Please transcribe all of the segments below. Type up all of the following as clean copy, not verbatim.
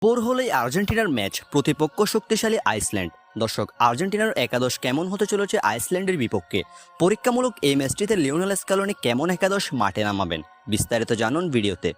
ভোর হলেই আর্জেন্টিনার ম্যাচ, প্রতিপক্ষ শক্তিশালী আইসল্যান্ড। দর্শক, আর্জেন্টিনার একাদশ কেমন হতে চলেছে আইসল্যান্ডের বিপক্ষে? পরীক্ষামূলক এই ম্যাচটিতে লিওনেল স্ক্যালোনি কেমন একাদশ মাঠে নামাবেন, বিস্তারিত জানুন ভিডিওতে।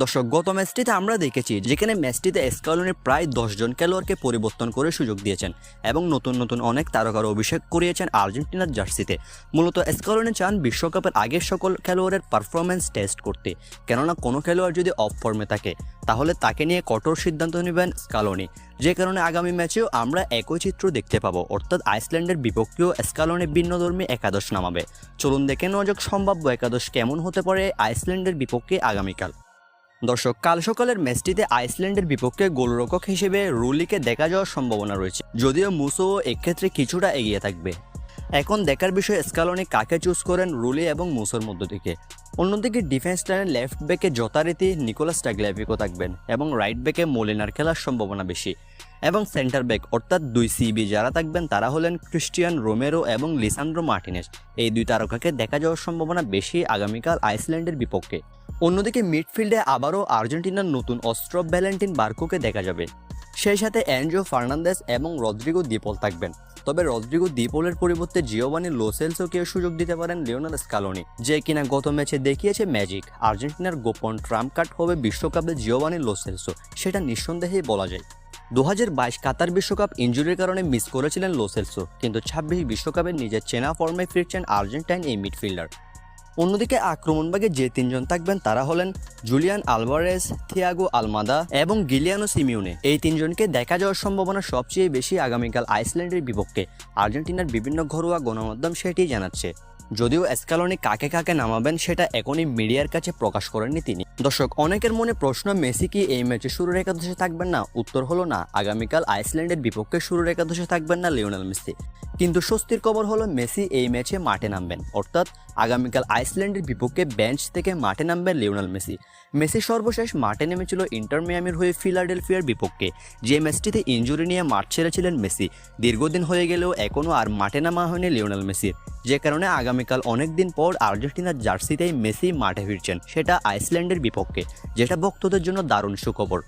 দর্শক, গত ম্যাচটিতে আমরা দেখেছি যেখানে ম্যাচটিতে স্ক্যালোনি প্রায় 10 জন খেলোয়াড়কে পরিবর্তন করে সুযোগ দিয়েছেন এবং নতুন নতুন অনেক তারকার অভিষেক করিয়েছেন আর্জেন্টিনার জার্সিতে। মূলত স্ক্যালোনি চান বিশ্বকাপের আগের সকল খেলোয়াড়ের পারফরমেন্স টেস্ট করতে, কেননা কোনো খেলোয়াড় যদি অফ ফর্মে থাকে তাহলে তাকে নিয়ে কঠোর সিদ্ধান্ত নেবেন স্ক্যালোনি। যে কারণে আগামী ম্যাচেও আমরা একই চিত্র দেখতে পাবো, অর্থাৎ আইসল্যান্ডের বিপক্ষেও স্ক্যালোনি ভিন্নধর্মী একাদশ নামাবে। চলুন দেখে নেওয়া যাক সম্ভাব্য একাদশ কেমন হতে পারে আইসল্যান্ডের বিপক্ষে আগামীকাল। দর্শক, কাল সকালের ম্যাচটিতে আইসল্যান্ডের বিপক্ষে গোলরক্ষক হিসেবে রুলিকে দেখা যাওয়ার সম্ভাবনা রয়েছে, যদিও মুসো এক্ষেত্রে কিছুটা এগিয়ে থাকবে। এখন দেখার বিষয় স্ক্যালোনি কাকে চুজ করেন রুলি এবং মুসোর মধ্য থেকে। অন্যদিকে ডিফেন্স লাইনের লেফট ব্যাকে যথারীতি নিকোলাস টাগলিয়াফিকো থাকবেন এবং রাইট ব্যাকে মোলিনার খেলার সম্ভাবনা বেশি। এবং সেন্টার ব্যাক অর্থাৎ 2 সিবি যারা থাকবেন তারা হলেন ক্রিস্টিয়ান রোমেরো এবং লিসান্দ্রো মার্টিনেজ। এই দুই তারকাকে দেখা যাওয়ার সম্ভাবনা বেশি আগামীকাল আইসল্যান্ডের বিপক্ষে। অন্যদিকে মিডফিল্ডে আবারও আর্জেন্টিনার নতুন অস্ত্র ভ্যালেন্টিন বার্কোকে দেখা যাবে। সেই সাথে এনজো ফার্নান্দেস এবং রদ্রিগো দিপল থাকবেন। তবে রদ্রিগো দিপলের পরিবর্তে জিওভানি লো সেলসোকে সুযোগ দিতে পারেন লিওনেল স্ক্যালোনি, যে কিনা গত ম্যাচে দেখিয়েছে ম্যাজিক। আর্জেন্টিনার গোপন ট্রাম্প কার্ড হবে বিশ্বকাপে জিওভানি লো সেলসো, সেটা নিঃসন্দেহেই বলা যায়। 2022 কাতার বিশ্বকাপ ইনজুরির কারণে মিস করেছিলেন লো সেলসো, কিন্তু 26 বিশ্বকাপে নিজের চেনা ফর্মে ফিরছেন আর্জেন্টাইন এই মিডফিল্ডার। অন্যদিকে আক্রমণভাগে যে তিনজন থাকবেন তারা হলেন জুলিয়ান আলভারেজ, থিয়াগো আলমাদা এবং গিলিয়ানো সিমিওনে। এই তিনজনকে দেখা যাওয়ার সম্ভাবনা সবচেয়ে বেশি আগামীকাল আইসল্যান্ডের বিপক্ষে। আর্জেন্টিনার বিভিন্ন ঘরোয়া গণমাধ্যম সেটি জানাচ্ছে, যদিও স্ক্যালোনি কাকে কাকে নামাবেন সেটা এখনই মিডিয়ার কাছে প্রকাশ করেননি তিনি। দর্শক, অনেকের মনে প্রশ্ন, মেসি কি এই ম্যাচে শুরুর একাদশে থাকবেন না? উত্তর হলো না, আগামীকাল আইসল্যান্ডের বিপক্ষে শুরুর একাদশে থাকবেন না লিওনেল মেসি। কিন্তু স্বস্তির খবর হলো মেসি এই ম্যাচে মাঠে নামবেন, অর্থাৎ আগামীকাল আইসল্যান্ডের বিপক্ষে বেঞ্চ থেকে মাঠে নামবেন লিওনেল মেসি। মেসি সর্বশেষ মাঠে নেমেছিল ইন্টার মিয়ামির হয়ে ফিলাডেলফিয়ার বিপক্ষে, যে ম্যাচটিতে ইনজুরি নিয়ে মাঠ ছেড়েছিলেন মেসি। দীর্ঘদিন হয়ে গেলেও এখনও আর মাঠে নামা হয়নি লিওনেল মেসির, যে কারণে আগামীকাল অনেকদিন পর আর্জেন্টিনার জার্সিতেই মেসি মাঠে ফিরছেন, সেটা আইসল্যান্ডের বিপক্ষে, যেটা ভক্তদের জন্য দারুণ সুখবর।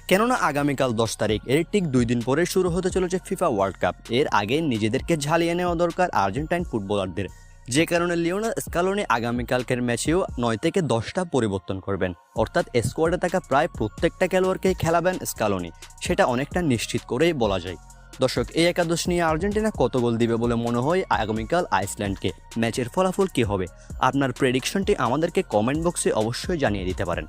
কেননা আগামীকাল 10 তারিখ, এর ঠিক 2 দিন পরে শুরু হতে চলেছে ফিফা ওয়ার্ল্ড কাপ। এর আগে নিজেদেরকে ঝালিয়ে নেওয়া দরকার আর্জেন্টাইন ফুটবলারদের, যে কারণে লিওনেল স্ক্যালোনি আগামীকালকের ম্যাচেও 9 থেকে 10টা পরিবর্তন করবেন, অর্থাৎ স্কোয়াডে থাকা প্রায় প্রত্যেকটা খেলোয়াড়কেই খেলাবেন স্ক্যালোনি, সেটা অনেকটা নিশ্চিত করেই বলা যায়। দর্শক, এই একাদশ নিয়ে আর্জেন্টিনা কত গোল দিবে বলে মনে হয় আগামীকাল আইসল্যান্ডকে? ম্যাচের ফলাফল কী হবে? আপনার প্রেডিকশনটি আমাদেরকে কমেন্ট বক্সে অবশ্যই জানিয়ে দিতে পারেন।